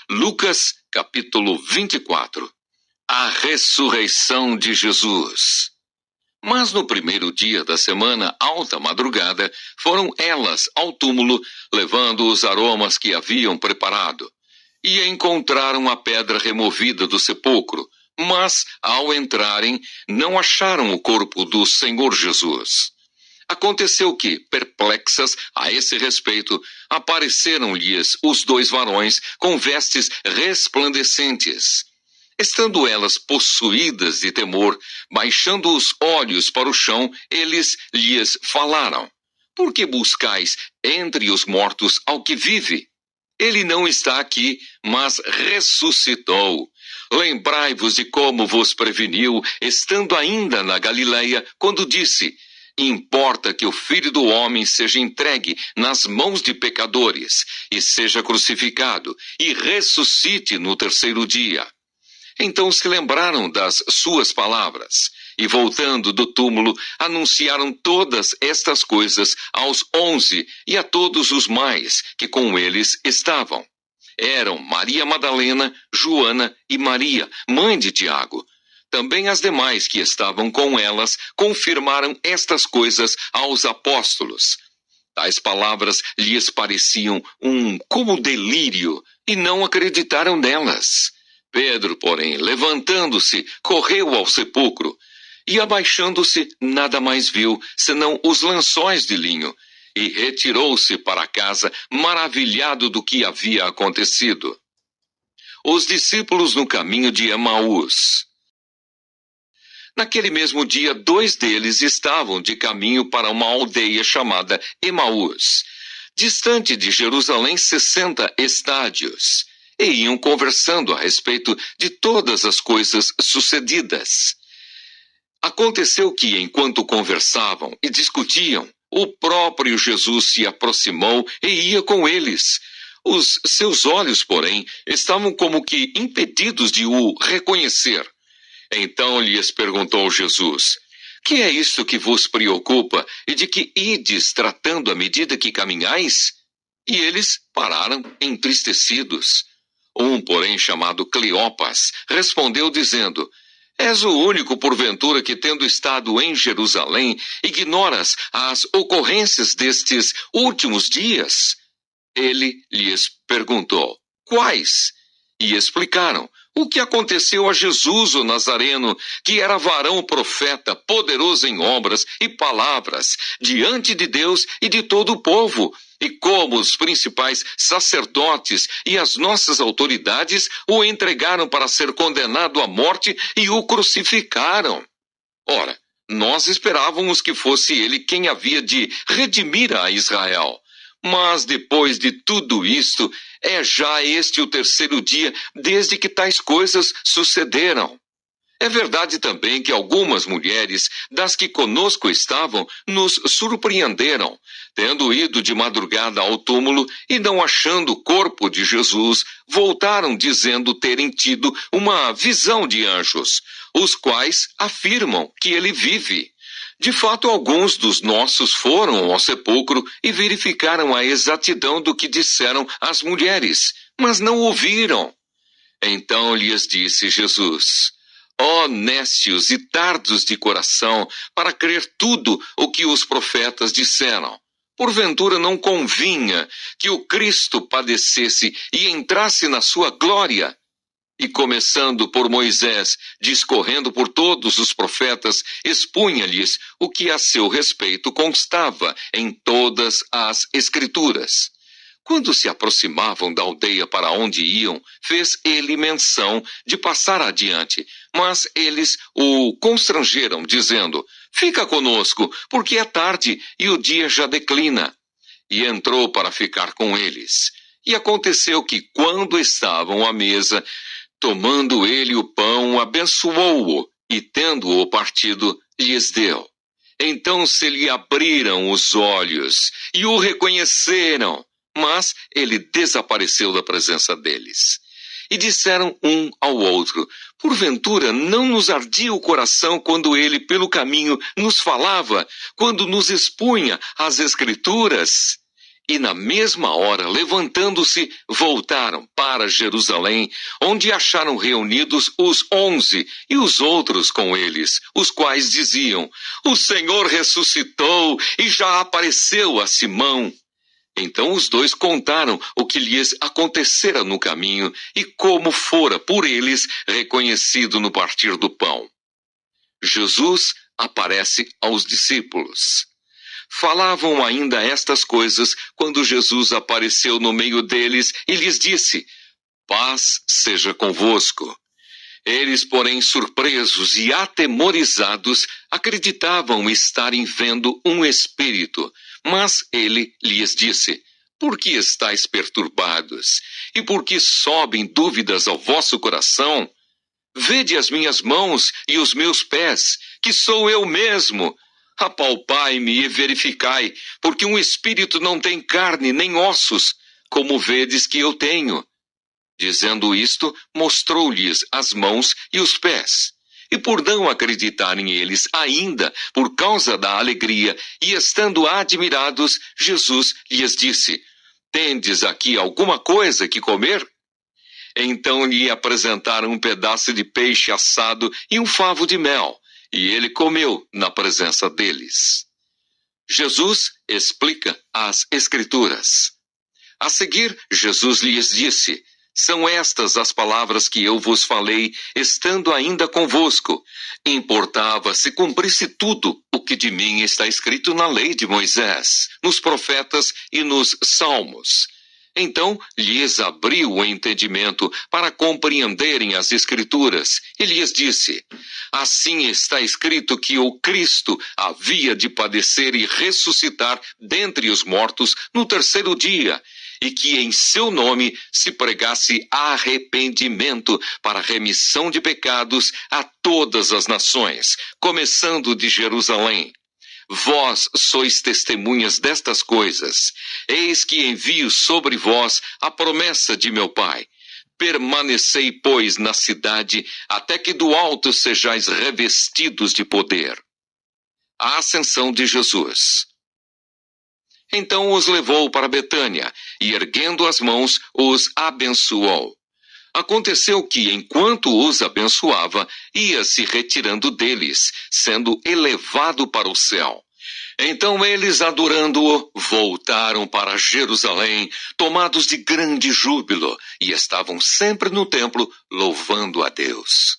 Lucas, capítulo 24. A ressurreição de Jesus. Mas no primeiro dia da semana, alta madrugada, foram elas ao túmulo, levando os aromas que haviam preparado. E encontraram a pedra removida do sepulcro, mas, ao entrarem, não acharam o corpo do Senhor Jesus. Aconteceu que, perplexas a esse respeito, apareceram-lhes os dois varões com vestes resplandecentes. Estando elas possuídas de temor, baixando os olhos para o chão, eles lhes falaram: Por que buscais entre os mortos ao que vive? Ele não está aqui, mas ressuscitou. Lembrai-vos de como vos preveniu, estando ainda na Galileia, quando disse: Importa que o Filho do Homem seja entregue nas mãos de pecadores, e seja crucificado, e ressuscite no terceiro dia. Então se lembraram das suas palavras, e voltando do túmulo, anunciaram todas estas coisas aos 11 e a todos os mais que com eles estavam. Eram Maria Madalena, Joana e Maria, mãe de Tiago. Também as demais que estavam com elas confirmaram estas coisas aos apóstolos. Tais palavras lhes pareciam como delírio, e não acreditaram nelas. Pedro, porém, levantando-se, correu ao sepulcro, e abaixando-se, nada mais viu, senão os lençóis de linho, e retirou-se para casa, maravilhado do que havia acontecido. Os discípulos no caminho de Emaús. Naquele mesmo dia, 2 deles estavam de caminho para uma aldeia chamada Emaús, distante de Jerusalém 60 estádios, e iam conversando a respeito de todas as coisas sucedidas. Aconteceu que, enquanto conversavam e discutiam, o próprio Jesus se aproximou e ia com eles. Os seus olhos, porém, estavam como que impedidos de o reconhecer. Então lhes perguntou Jesus: Que é isto que vos preocupa e de que ides tratando à medida que caminhais? E eles pararam entristecidos. Porém, chamado Cleopas, respondeu dizendo: És o único, porventura, que, tendo estado em Jerusalém, ignoras as ocorrências destes últimos dias? Ele lhes perguntou: Quais? E explicaram o que aconteceu a Jesus, o Nazareno, que era varão profeta, poderoso em obras e palavras, diante de Deus e de todo o povo, e como os principais sacerdotes e as nossas autoridades o entregaram para ser condenado à morte e o crucificaram. Ora, nós esperávamos que fosse ele quem havia de redimir a Israel. Mas depois de tudo isto, é já este o terceiro dia desde que tais coisas sucederam. É verdade também que algumas mulheres das que conosco estavam nos surpreenderam, tendo ido de madrugada ao túmulo e não achando o corpo de Jesus, voltaram dizendo terem tido uma visão de anjos, os quais afirmam que ele vive. De fato, alguns dos nossos foram ao sepulcro e verificaram a exatidão do que disseram as mulheres, mas não ouviram. Então lhes disse Jesus: Ó nécios e tardos de coração, para crer tudo o que os profetas disseram. Porventura não convinha que o Cristo padecesse e entrasse na sua glória? E começando por Moisés, discorrendo por todos os profetas, expunha-lhes o que a seu respeito constava em todas as Escrituras. Quando se aproximavam da aldeia para onde iam, fez ele menção de passar adiante, mas eles o constrangeram, dizendo: Fica conosco, porque é tarde e o dia já declina. E entrou para ficar com eles. E aconteceu que, quando estavam à mesa, tomando ele o pão, abençoou-o, e tendo-o partido, lhes deu. Então se lhe abriram os olhos, e o reconheceram, mas ele desapareceu da presença deles. E disseram um ao outro: Porventura não nos ardia o coração quando ele pelo caminho nos falava, quando nos expunha as Escrituras? E na mesma hora, levantando-se, voltaram para Jerusalém, onde acharam reunidos os 11 e os outros com eles, os quais diziam: o Senhor ressuscitou e já apareceu a Simão. Então os dois contaram o que lhes acontecera no caminho e como fora por eles reconhecido no partir do pão. Jesus aparece aos discípulos. Falavam ainda estas coisas quando Jesus apareceu no meio deles e lhes disse: paz seja convosco. Eles, porém, surpresos e atemorizados, acreditavam estarem vendo um espírito. Mas ele lhes disse: por que estáis perturbados? E por que sobem dúvidas ao vosso coração? Vede as minhas mãos e os meus pés, que sou eu mesmo. Apalpai-me e verificai, porque um espírito não tem carne nem ossos, como vedes que eu tenho. Dizendo isto, mostrou-lhes as mãos e os pés. E por não acreditarem eles ainda, por causa da alegria, e estando admirados, Jesus lhes disse: tendes aqui alguma coisa que comer? Então lhe apresentaram um pedaço de peixe assado e um favo de mel, e ele comeu na presença deles. Jesus explica as Escrituras. A seguir, Jesus lhes disse: são estas as palavras que eu vos falei, estando ainda convosco. Importava se cumprisse tudo o que de mim está escrito na lei de Moisés, nos profetas e nos salmos. Então lhes abriu o entendimento para compreenderem as Escrituras, e lhes disse: assim está escrito que o Cristo havia de padecer e ressuscitar dentre os mortos no terceiro dia, e que em seu nome se pregasse arrependimento para remissão de pecados a todas as nações, começando de Jerusalém. Vós sois testemunhas destas coisas. Eis que envio sobre vós a promessa de meu Pai. Permanecei, pois, na cidade, até que do alto sejais revestidos de poder. A ascensão de Jesus. Então os levou para Betânia, e erguendo as mãos, os abençoou. Aconteceu que, enquanto os abençoava, ia se retirando deles, sendo elevado para o céu. Então eles, adorando-o, voltaram para Jerusalém, tomados de grande júbilo, e estavam sempre no templo, louvando a Deus.